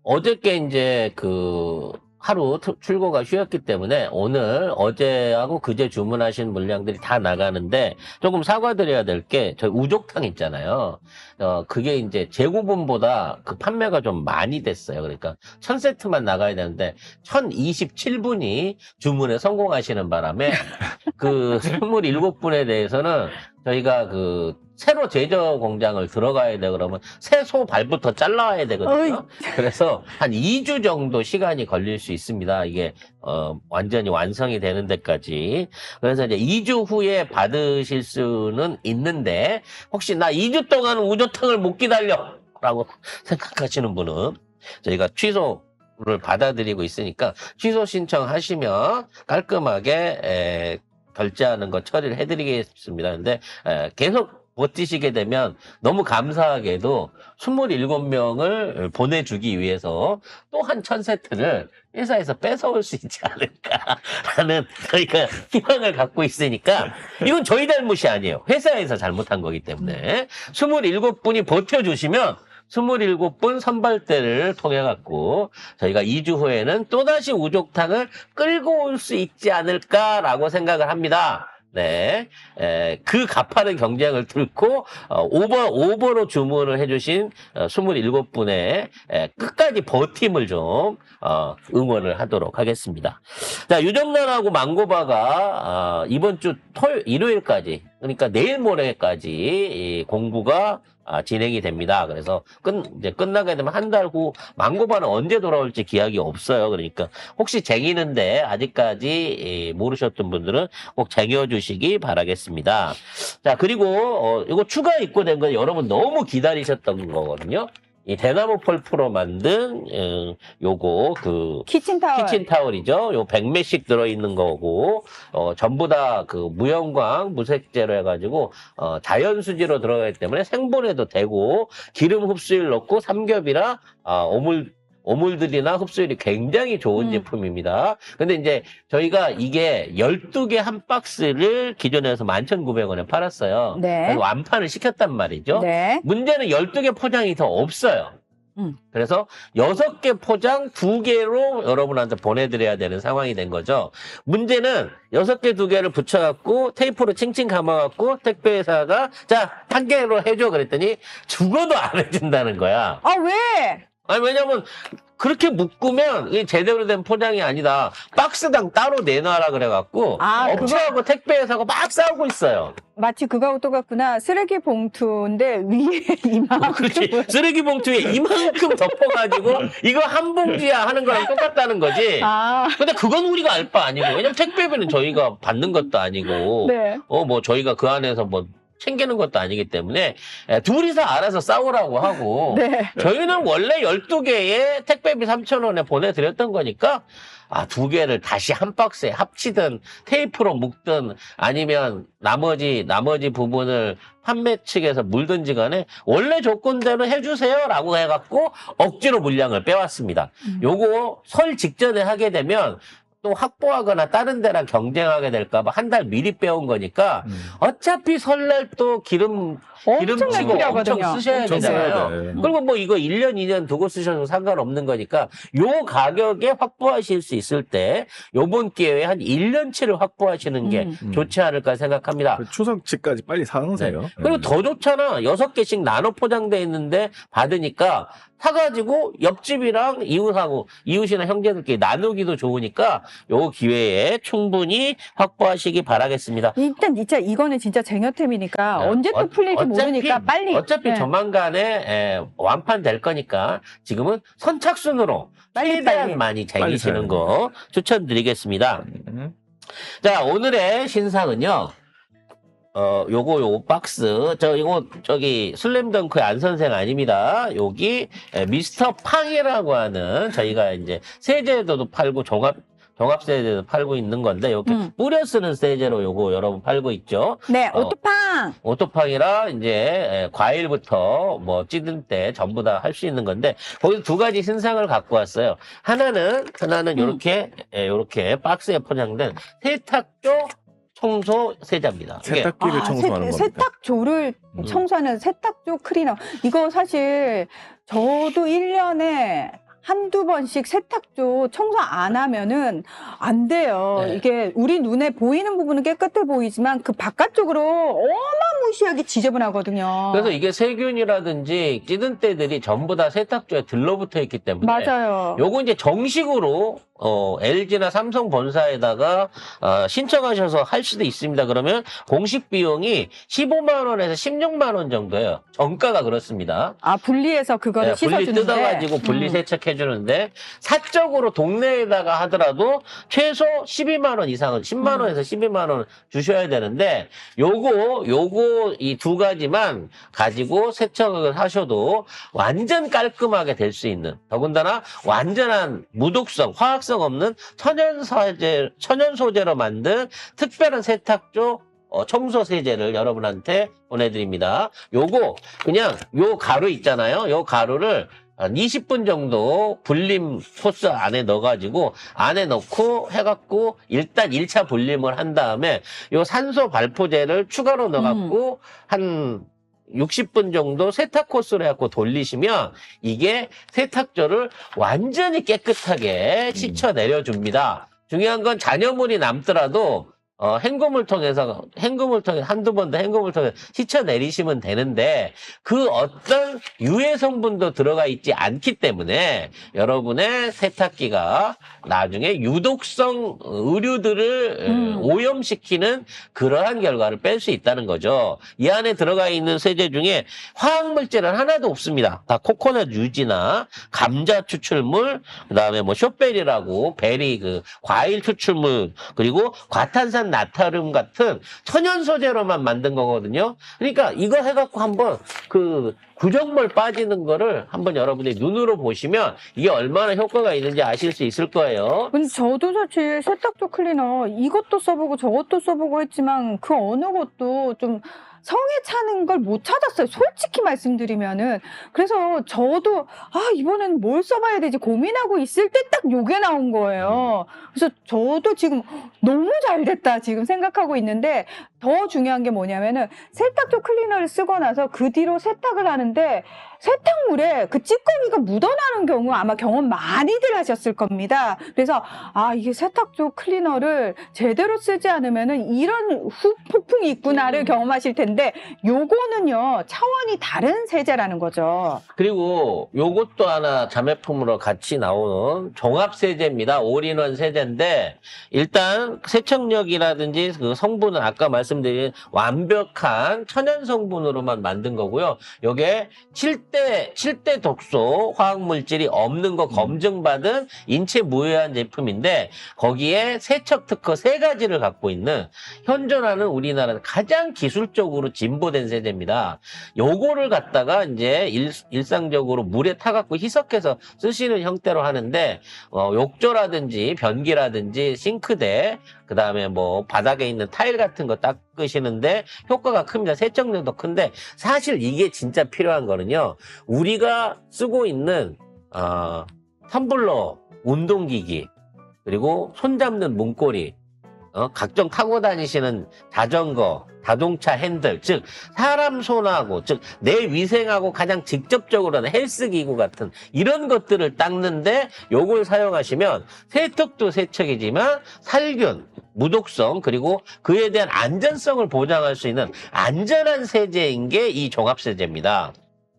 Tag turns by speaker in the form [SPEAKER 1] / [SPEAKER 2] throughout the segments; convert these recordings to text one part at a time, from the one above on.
[SPEAKER 1] 어저께 이제 하루 출고가 쉬었기 때문에 오늘 어제하고 그제 주문하신 물량들이 다 나가는데 조금 사과드려야 될 게 저희 우족탕 있잖아요. 그게 이제 재고분보다 그 판매가 좀 많이 됐어요. 그러니까 1000세트만 나가야 되는데 1027분이 주문에 성공하시는 바람에 그 27분에 대해서는 저희가 새로 제조 공장을 들어가야 돼 그러면 새소 발부터 잘라야 되거든요. 그래서 한 2주 정도 시간이 걸릴 수 있습니다. 이게 완전히 완성이 되는 데까지. 그래서 이제 2주 후에 받으실 수는 있는데 혹시 나 2주 동안 우조탕을 못 기다려 라고 생각하시는 분은 저희가 취소를 받아들이고 있으니까 취소 신청하시면 깔끔하게 결제하는 거 처리를 해드리겠습니다. 근데 계속 버티시게 되면 너무 감사하게도 27명을 보내주기 위해서 또 한 1000세트를 회사에서 뺏어올 수 있지 않을까라는 저희가 희망을 갖고 있으니까 이건 저희 잘못이 아니에요. 회사에서 잘못한 거기 때문에 27분이 버텨주시면 27분 선발대를 통해 갖고 저희가 2주 후에는 또다시 우족탕을 끌고 올 수 있지 않을까라고 생각을 합니다. 네, 그 가파른 경쟁을 뚫고 오버로 주문을 해주신 27분의 끝까지 버팀을 좀 응원을 하도록 하겠습니다. 자, 유정란하고 망고바가 이번 주 일요일까지, 그러니까 내일 모레까지 공구가 진행이 됩니다. 그래서 이제 끝나게 되면 한 달 후 망고바는 언제 돌아올지 기약이 없어요. 그러니까 혹시 쟁이는데 아직까지 모르셨던 분들은 꼭 쟁여주시기 바라겠습니다. 자, 그리고 이거 추가 입고된 건 여러분 너무 기다리셨던 거거든요. 이 대나무 펄프로 만든 요거 키친타월이죠. 요 100매씩 들어있는 거고 전부 다 무형광 무색재로 해가지고 자연수지로 들어가기 때문에 생보내도 되고 기름 흡수율 넣고 삼겹이라 오물들이나 흡수율이 굉장히 좋은 제품입니다. 근데 이제 저희가 이게 12개 한 박스를 기존에서 11,900원에 팔았어요.
[SPEAKER 2] 네.
[SPEAKER 1] 완판을 시켰단 말이죠.
[SPEAKER 2] 네.
[SPEAKER 1] 문제는 12개 포장이 더 없어요. 그래서 6개 포장 2개로 여러분한테 보내드려야 되는 상황이 된 거죠. 문제는 6개 2개를 붙여갖고 테이프로 칭칭 감아갖고 택배회사가 자, 1개로 해줘 그랬더니 죽어도 안 해준다는 거야.
[SPEAKER 2] 아, 왜?
[SPEAKER 1] 아니, 왜냐면, 그렇게 묶으면, 이게 제대로 된 포장이 아니다. 박스당 따로 내놔라 그래갖고, 업체하고 택배회사가 막 싸우고 있어요.
[SPEAKER 2] 마치 그거하고 똑같구나. 쓰레기 봉투인데 위에 이만큼.
[SPEAKER 1] 그렇지. 쓰레기 봉투에 이만큼 덮어가지고, 이거 한 봉지야 하는 거랑 똑같다는 거지. 근데 그건 우리가 알 바 아니고, 왜냐면 택배비는 저희가 받는 것도 아니고,
[SPEAKER 2] 네.
[SPEAKER 1] 저희가 그 안에서 챙기는 것도 아니기 때문에 둘이서 알아서 싸우라고 하고
[SPEAKER 2] 네.
[SPEAKER 1] 저희는 원래 12개에 택배비 3,000원에 보내드렸던 거니까 2개를 다시 한 박스에 합치든 테이프로 묶든 아니면 나머지 부분을 판매 측에서 물든지 간에 원래 조건대로 해주세요라고 해갖고 억지로 물량을 빼왔습니다. 요거 설 직전에 하게 되면 또 확보하거나 다른 데랑 경쟁하게 될까봐 한 달 미리 빼온 거니까 어차피 설날 또 기름치고 엄청 쓰셔야 되잖아요. 그리고 이거 1년, 2년 두고 쓰셔도 상관없는 거니까 요 가격에 확보하실 수 있을 때 요번 기회에 한 1년치를 확보하시는 게 좋지 않을까 생각합니다.
[SPEAKER 3] 추석치까지 빨리 사놓으세요.
[SPEAKER 1] 네. 그리고 더 좋잖아. 6개씩 나눠 포장돼 있는데 받으니까 사가지고 옆집이랑 이웃이나 형제들끼리 나누기도 좋으니까 요 기회에 충분히 확보하시기 바라겠습니다.
[SPEAKER 2] 일단 진짜 이거는 진짜 쟁여템이니까 언제 또 풀릴지 모르니까 빨리.
[SPEAKER 1] 어차피 조만간에 완판될 거니까 지금은 선착순으로 최대한 많이 쟁이시는 거 추천드리겠습니다. 자, 오늘의 신상은요. 요거 박스. 저기 슬램덩크의 안 선생 아닙니다. 여기 미스터 팡이라고 하는 저희가 이제 세제도도 팔고 종합세제도 팔고 있는 건데 이렇게 뿌려 쓰는 세제로 요거 여러분 팔고 있죠.
[SPEAKER 2] 네, 오토팡.
[SPEAKER 1] 오토팡이라 이제 과일부터 찌든 때 전부 다 할 수 있는 건데 거기서 두 가지 신상을 갖고 왔어요. 하나는 요렇게 박스에 포장된 세탁조 청소 세제입니다. 이게
[SPEAKER 3] 세탁기를 청소하는 겁니다.
[SPEAKER 2] 세탁조를 청소하는 세탁조 클리너. 이거 사실 저도 1년에 한두 번씩 세탁조 청소 안 하면은 안 돼요.
[SPEAKER 1] 네.
[SPEAKER 2] 이게 우리 눈에 보이는 부분은 깨끗해 보이지만 그 바깥쪽으로 어마무시하게 지저분하거든요.
[SPEAKER 1] 그래서 이게 세균이라든지 찌든 때들이 전부 다 세탁조에 들러붙어 있기 때문에
[SPEAKER 2] 맞아요.
[SPEAKER 1] 요거 이제 정식으로 LG나 삼성 본사에다가 신청하셔서 할 수도 있습니다. 그러면 공식 비용이 15만 원에서 16만 원 정도예요. 정가가 그렇습니다.
[SPEAKER 2] 아, 분리해서 그거를
[SPEAKER 1] 분리
[SPEAKER 2] 씻어주는데.
[SPEAKER 1] 뜯어가지고 분리 세척해 주는데 사적으로 동네에다가 하더라도 최소 12만 원 이상은 10만 원에서 12만 원 주셔야 되는데 요거 이 두 가지만 가지고 세척을 하셔도 완전 깔끔하게 될 수 있는, 더군다나 완전한 무독성, 화학성 없는 천연 소재로 만든 특별한 세탁조 청소 세제를 여러분한테 보내드립니다. 요거 그냥 요 가루 있잖아요. 요 가루를 한 20분 정도 불림 포스 안에 넣어가지고 안에 넣고 해갖고 일단 1차 불림을 한 다음에 요 산소 발포제를 추가로 넣어갖고 한 60분 정도 세탁 코스로 해갖고 돌리시면 이게 세탁조를 완전히 깨끗하게 씻어내려줍니다. 중요한 건 잔여물이 남더라도 헹굼을 통해서 한두 번 더 헹굼을 통해 씻어내리시면 되는데 그 어떤 유해 성분도 들어가 있지 않기 때문에 여러분의 세탁기가 나중에 유독성 의류들을 오염시키는 그러한 결과를 뺄 수 있다는 거죠. 이 안에 들어가 있는 세제 중에 화학물질은 하나도 없습니다. 다 코코넛 유지나 감자 추출물, 그다음에 뭐 쇼베리라고 베리 그 과일 추출물, 그리고 과탄산 나트륨 같은 천연 소재로만 만든 거거든요. 그러니까 이거 해갖고 한번 그 구정물 빠지는 거를 한번 여러분이 눈으로 보시면 이게 얼마나 효과가 있는지 아실 수 있을 거예요.
[SPEAKER 2] 근데 저도 사실 세탁조 클리너 이것도 써보고 저것도 써보고 했지만 그 어느 것도 좀 성에 차는 걸 못 찾았어요. 솔직히 말씀드리면은. 그래서 저도 이번에는 뭘 써봐야 되지 고민하고 있을 때 딱 요게 나온 거예요. 그래서 저도 지금 너무 잘 됐다 지금 생각하고 있는데 더 중요한 게 뭐냐면은 세탁조 클리너를 쓰고 나서 그 뒤로 세탁을 하는데 세탁물에 그 찌꺼기가 묻어나는 경우 아마 경험 많이들 하셨을 겁니다. 그래서 이게 세탁조 클리너를 제대로 쓰지 않으면은 이런 후폭풍이 있구나를 경험하실 텐데 요거는요 차원이 다른 세제라는 거죠.
[SPEAKER 1] 그리고 요것도 하나 자매품으로 같이 나오는 종합세제입니다. 올인원 세제인데 일단 세척력이라든지 그 성분은 아까 말씀드린 완벽한 천연 성분으로만 만든 거고요. 요게 7대 독소 화학물질이 없는 거 검증받은 인체 무해한 제품인데 거기에 세척 특허 3가지를 갖고 있는 현존하는 우리나라 가장 기술적으로 진보된 세제입니다. 요거를 갖다가 이제 일상적으로 물에 타갖고 희석해서 쓰시는 형태로 하는데 욕조라든지 변기라든지 싱크대, 그 다음에 뭐 바닥에 있는 타일 같은 거 닦으시는데 효과가 큽니다. 세척력도 큰데 사실 이게 진짜 필요한 거는요. 우리가 쓰고 있는 텀블러, 운동기기, 그리고 손잡는 문고리, 각종 타고 다니시는 자전거, 자동차 핸들, 즉 사람 손하고, 즉 내 위생하고 가장 직접적으로는 헬스기구 같은 이런 것들을 닦는데 요걸 사용하시면 세척도 세척이지만 살균, 무독성, 그리고 그에 대한 안전성을 보장할 수 있는 안전한 세제인 게 이 종합세제입니다.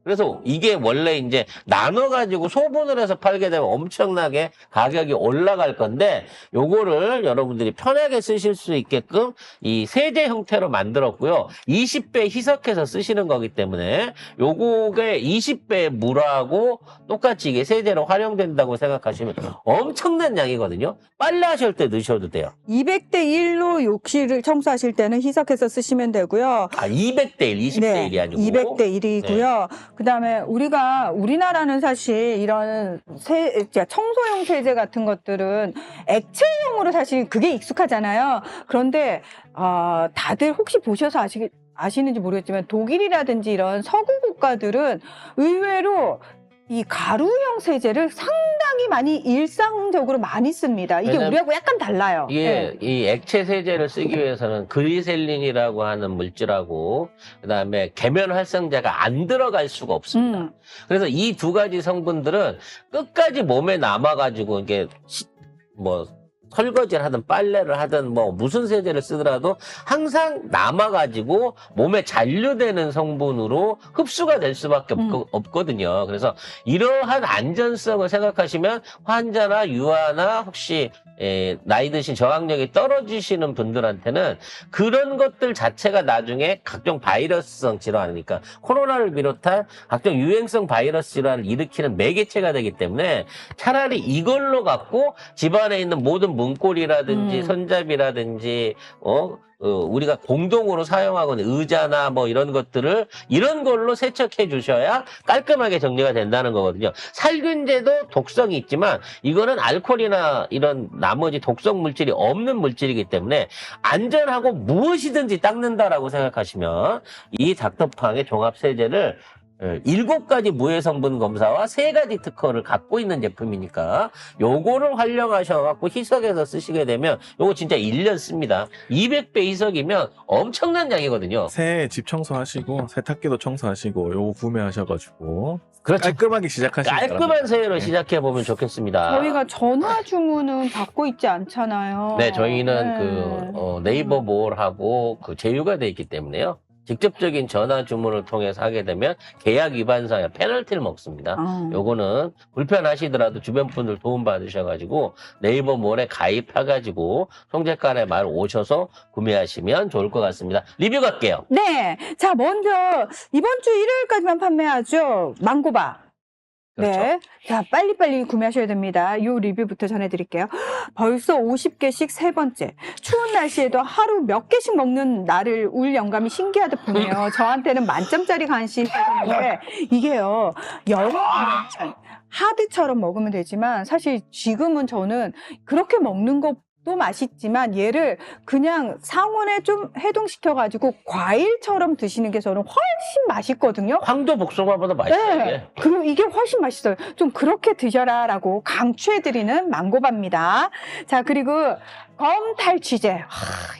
[SPEAKER 1] 그래서 이게 원래 이제 나눠가지고 소분을 해서 팔게 되면 엄청나게 가격이 올라갈 건데 요거를 여러분들이 편하게 쓰실 수 있게끔 이 세제 형태로 만들었고요. 20배 희석해서 쓰시는 거기 때문에 요거에 20배의 물하고 똑같이 이게 세제로 활용된다고 생각하시면 엄청난 양이거든요. 빨래하실 때 넣으셔도 돼요.
[SPEAKER 2] 200대 1로 욕실을 청소하실 때는 희석해서 쓰시면 되고요.
[SPEAKER 1] 200대 1, 20대 1이 아니고.
[SPEAKER 2] 200대 1이고요. 그다음에 우리나라는 사실 이런 청소용 세제 같은 것들은 액체용으로 사실 그게 익숙하잖아요. 그런데 다들 혹시 보셔서 아시는지 모르겠지만 독일이라든지 이런 서구 국가들은 의외로 이 가루형 세제를 상당히 굉장히 많이 일상적으로 많이 씁니다. 이게
[SPEAKER 1] 왜냐면
[SPEAKER 2] 우리하고 약간 달라요.
[SPEAKER 1] 이게 이 액체 세제를 쓰기 위해서는 그리셀린이라고 하는 물질하고 그다음에 계면 활성제가 안 들어갈 수가 없습니다. 그래서 이 두 가지 성분들은 끝까지 몸에 남아가지고 이게 뭐 설거지를 하든 빨래를 하든 뭐 무슨 세제를 쓰더라도 항상 남아가지고 몸에 잔류되는 성분으로 흡수가 될 수밖에 없거든요. 그래서 이러한 안전성을 생각하시면 환자나 유아나 혹시 나이 드신 저항력이 떨어지시는 분들한테는 그런 것들 자체가 나중에 각종 바이러스성 질환이니까 코로나를 비롯한 각종 유행성 바이러스 질환을 일으키는 매개체가 되기 때문에 차라리 이걸로 갖고 집안에 있는 모든 문고리라든지 손잡이라든지 우리가 공동으로 사용하고 있는 의자나 뭐 이런 것들을 이런 걸로 세척해 주셔야 깔끔하게 정리가 된다는 거거든요. 살균제도 독성이 있지만 이거는 알코올이나 이런 나머지 독성 물질이 없는 물질이기 때문에 안전하고 무엇이든지 닦는다라고 생각하시면 이 닥터팡의 종합세제를 7가지 무해 성분 검사와 3가지 특허를 갖고 있는 제품이니까 요거를 활용하셔갖고 희석해서 쓰시게 되면 요거 진짜 1년 씁니다. 200배 희석이면 엄청난 양이거든요.
[SPEAKER 3] 새해 집 청소하시고 세탁기도 청소하시고 요거 구매하셔가지고
[SPEAKER 1] 그렇죠.
[SPEAKER 3] 깔끔하게 시작하시면
[SPEAKER 1] 깔끔한 새해로 시작해보면 좋겠습니다.
[SPEAKER 2] 저희가 전화 주문은 받고 있지 않잖아요.
[SPEAKER 1] 네, 저희는 네이버 몰하고 그 제휴가 돼 있기 때문에요. 직접적인 전화 주문을 통해서 하게 되면 계약 위반상의 페널티를 먹습니다. 요거는 불편하시더라도 주변 분들 도움 받으셔가지고 네이버 몰에 가입해가지고 송작가의 말 오셔서 구매하시면 좋을 것 같습니다. 리뷰 갈게요.
[SPEAKER 2] 네. 자, 먼저 이번 주 일요일까지만 판매하죠. 망고바.
[SPEAKER 1] 그렇죠.
[SPEAKER 2] 네. 자, 빨리빨리 구매하셔야 됩니다. 요 리뷰부터 전해드릴게요. 벌써 50개씩 3번째. 추운 날씨에도 하루 몇 개씩 먹는 나를 울 영감이 신기하듯 보네요. 저한테는 만점짜리 간식인데 이게요. 여름 하드처럼 먹으면 되지만 사실 지금은 저는 그렇게 먹는 것도 맛있지만 얘를 그냥 상온에 좀 해동시켜가지고 과일처럼 드시는 게 저는 훨씬 맛있거든요.
[SPEAKER 1] 황도 복숭아보다 맛있어요.
[SPEAKER 2] 네. 그리고 이게 훨씬 맛있어요. 좀 그렇게 드셔라라고 강추해드리는 망고바입니다. 자, 그리고 검 탈취제.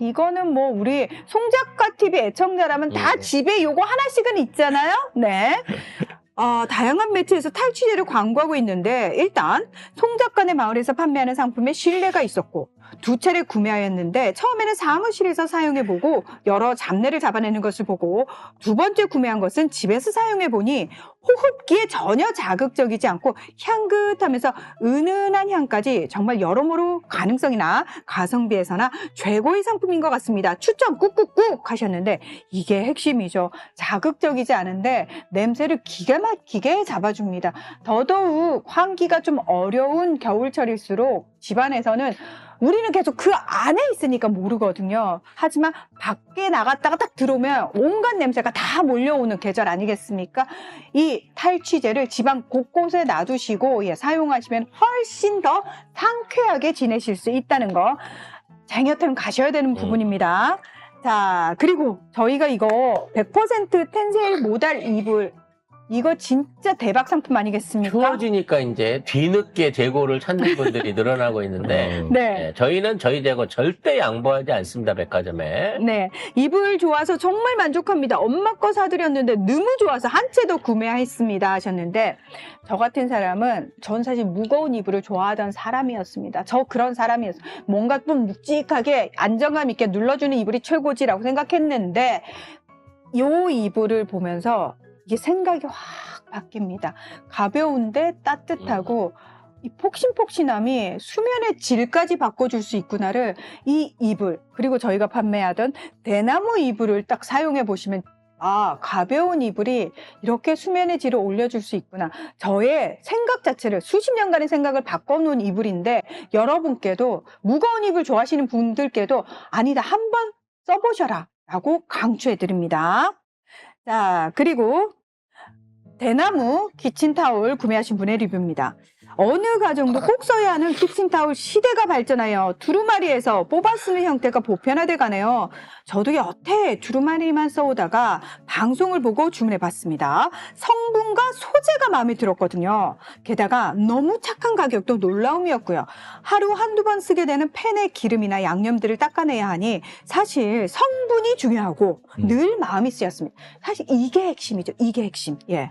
[SPEAKER 2] 이거는 뭐 우리 송작가 TV 애청자라면 다 집에 요거 하나씩은 있잖아요. 네. 다양한 매체에서 탈취제를 광고하고 있는데 일단 송작가네 마을에서 판매하는 상품에 신뢰가 있었고 2차례 구매하였는데 처음에는 사무실에서 사용해보고 여러 잡내를 잡아내는 것을 보고 2번째 구매한 것은 집에서 사용해보니 호흡기에 전혀 자극적이지 않고 향긋하면서 은은한 향까지 정말 여러모로 가능성이나 가성비에서나 최고의 상품인 것 같습니다. 추천 꾹꾹꾹 하셨는데 이게 핵심이죠. 자극적이지 않은데 냄새를 기가 막히게 잡아줍니다. 더더욱 환기가 좀 어려운 겨울철일수록 집안에서는 우리는 계속 그 안에 있으니까 모르거든요. 하지만 밖에 나갔다가 딱 들어오면 온갖 냄새가 다 몰려오는 계절 아니겠습니까? 이 탈취제를 집안 곳곳에 놔두시고 사용하시면 훨씬 더 상쾌하게 지내실 수 있다는 거 쟁여템 가셔야 되는 부분입니다. 자, 그리고 저희가 이거 100% 텐세일 모달 이불 이거 진짜 대박 상품 아니겠습니까?
[SPEAKER 1] 추워지니까 이제 뒤늦게 재고를 찾는 분들이 늘어나고 있는데
[SPEAKER 2] 네.
[SPEAKER 1] 저희는 저희 재고 절대 양보하지 않습니다. 백화점에.
[SPEAKER 2] 네. 이불 좋아서 정말 만족합니다. 엄마 거 사드렸는데 너무 좋아서 한 채 더 구매했습니다 하셨는데 저 같은 사람은 전 사실 무거운 이불을 좋아하던 사람이었습니다. 저 그런 사람이었어요. 뭔가 좀 묵직하게 안정감 있게 눌러주는 이불이 최고지라고 생각했는데 요 이불을 보면서 이게 생각이 확 바뀝니다. 가벼운데 따뜻하고 이 폭신폭신함이 수면의 질까지 바꿔줄 수 있구나를 이 이불 그리고 저희가 판매하던 대나무 이불을 딱 사용해 보시면 가벼운 이불이 이렇게 수면의 질을 올려줄 수 있구나. 저의 생각 자체를 수십 년간의 생각을 바꿔놓은 이불인데 여러분께도 무거운 이불 좋아하시는 분들께도 아니다 한번 써보셔라 라고 강추해 드립니다. 자, 그리고 대나무 키친타올 구매하신 분의 리뷰입니다. 어느 가정도 꼭 써야 하는 키친타올 시대가 발전하여 두루마리에서 뽑아 쓰는 형태가 보편화돼 가네요. 저도 여태 두루마리만 써오다가 방송을 보고 주문해봤습니다. 성분과 소재가 마음에 들었거든요. 게다가 너무 착한 가격도 놀라움이었고요. 하루 한두 번 쓰게 되는 팬의 기름이나 양념들을 닦아내야 하니 사실 성분이 중요하고 늘 마음이 쓰였습니다. 사실 이게 핵심이죠. 이게 핵심. 예.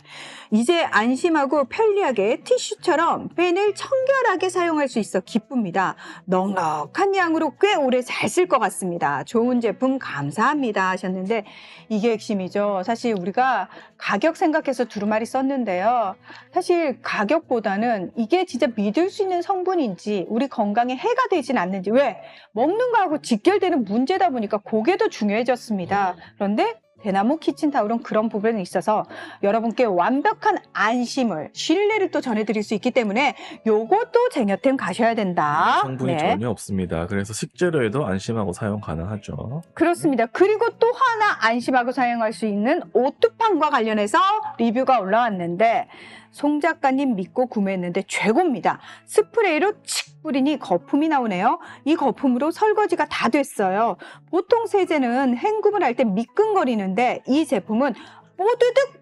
[SPEAKER 2] 이제 안심하고 편리하게 티슈처럼 펜을 청결하게 사용할 수 있어 기쁩니다. 넉넉한 양으로 꽤 오래 잘 쓸 것 같습니다. 좋은 제품 감사합니다 하셨는데 이게 핵심이죠. 사실 우리가 가격 생각해서 두루마리 썼는데요. 사실 가격보다는 이게 진짜 믿을 수 있는 성분인지 우리 건강에 해가 되진 않는지 왜? 먹는 거하고 직결되는 문제다 보니까 그게 더 중요해졌습니다. 그런데 대나무 키친타올은 그런 부분에 있어서 여러분께 완벽한 안심을, 신뢰를 또 전해드릴 수 있기 때문에 요것도 쟁여템 가셔야 된다.
[SPEAKER 3] 성분이 전혀 없습니다. 그래서 식재료에도 안심하고 사용 가능하죠.
[SPEAKER 2] 그렇습니다. 그리고 또 하나 안심하고 사용할 수 있는 오뚜팡과 관련해서 리뷰가 올라왔는데 송 작가님 믿고 구매했는데 최고입니다. 스프레이로 칙 뿌리니 거품이 나오네요. 이 거품으로 설거지가 다 됐어요. 보통 세제는 헹굼을 할 때 미끈거리는데 이 제품은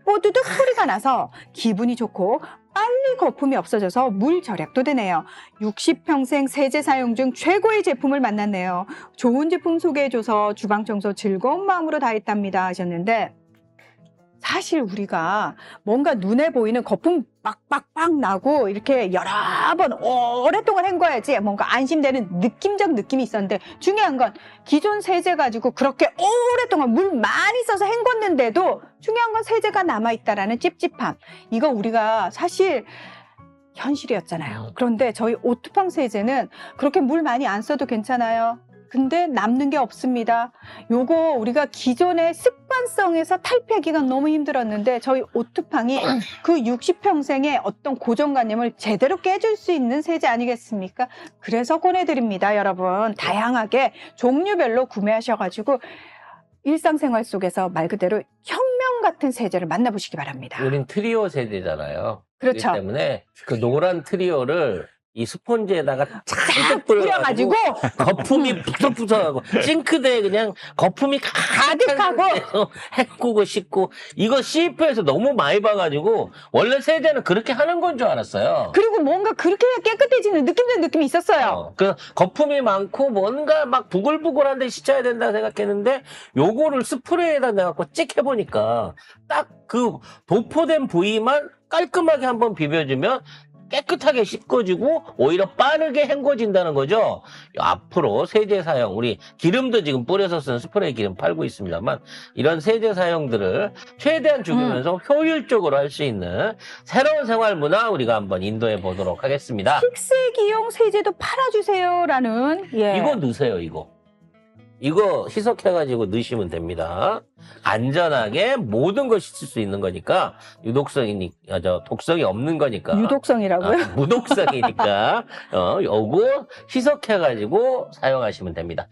[SPEAKER 2] 뽀드득 소리가 나서 기분이 좋고 빨리 거품이 없어져서 물 절약도 되네요. 60평생 세제 사용 중 최고의 제품을 만났네요. 좋은 제품 소개해줘서 주방 청소 즐거운 마음으로 다 했답니다 하셨는데 사실 우리가 뭔가 눈에 보이는 거품 빡빡빡 나고 이렇게 여러 번 오랫동안 헹궈야지 뭔가 안심되는 느낌적 느낌이 있었는데 중요한 건 기존 세제 가지고 그렇게 오랫동안 물 많이 써서 헹궜는데도 중요한 건 세제가 남아있다라는 찝찝함. 이거 우리가 사실 현실이었잖아요. 그런데 저희 오뚜팡 세제는 그렇게 물 많이 안 써도 괜찮아요. 근데 남는 게 없습니다. 요거 우리가 기존의 습관성에서 탈피하기가 너무 힘들었는데 저희 오뚜팡이 그 60평생의 어떤 고정관념을 제대로 깨줄 수 있는 세제 아니겠습니까? 그래서 권해드립니다, 여러분. 다양하게 종류별로 구매하셔가지고 일상생활 속에서 말 그대로 혁명 같은 세제를 만나보시기 바랍니다.
[SPEAKER 1] 우린 트리오 세대잖아요.
[SPEAKER 2] 그렇죠.
[SPEAKER 1] 그렇기 때문에 그 노란 트리오를 이 스폰지에다가 쫙
[SPEAKER 2] 뿌려가지고
[SPEAKER 1] 거품이 푸석푸석하고 싱크대에 그냥 거품이 가득하고 헹구고 씻고 이거 CF에서 너무 많이 봐가지고 원래 세제는 그렇게 하는 건 줄 알았어요.
[SPEAKER 2] 그리고 뭔가 그렇게 깨끗해지는 느낌이 있었어요.
[SPEAKER 1] 그 거품이 많고 뭔가 막 부글부글한데 씻어야 된다 생각했는데 요거를 스프레이에다 내갖고 찍 해보니까 딱 그 도포된 부위만 깔끔하게 한번 비벼주면 깨끗하게 씻겨지고 오히려 빠르게 헹궈진다는 거죠. 앞으로 세제 사용, 우리 기름도 지금 뿌려서 쓰는 스프레이 기름 팔고 있습니다만 이런 세제 사용들을 최대한 줄이면서 효율적으로 할 수 있는 새로운 생활 문화 우리가 한번 인도해 보도록 하겠습니다.
[SPEAKER 2] 식세기용 세제도 팔아주세요라는
[SPEAKER 1] 이거 넣으세요, 이거. 이거 희석해가지고 넣으시면 됩니다. 안전하게 모든 걸 씻을 수 있는 거니까 독성이 없는 거니까.
[SPEAKER 2] 유독성이라고요?
[SPEAKER 1] 무독성이니까 요거 희석해가지고 사용하시면 됩니다.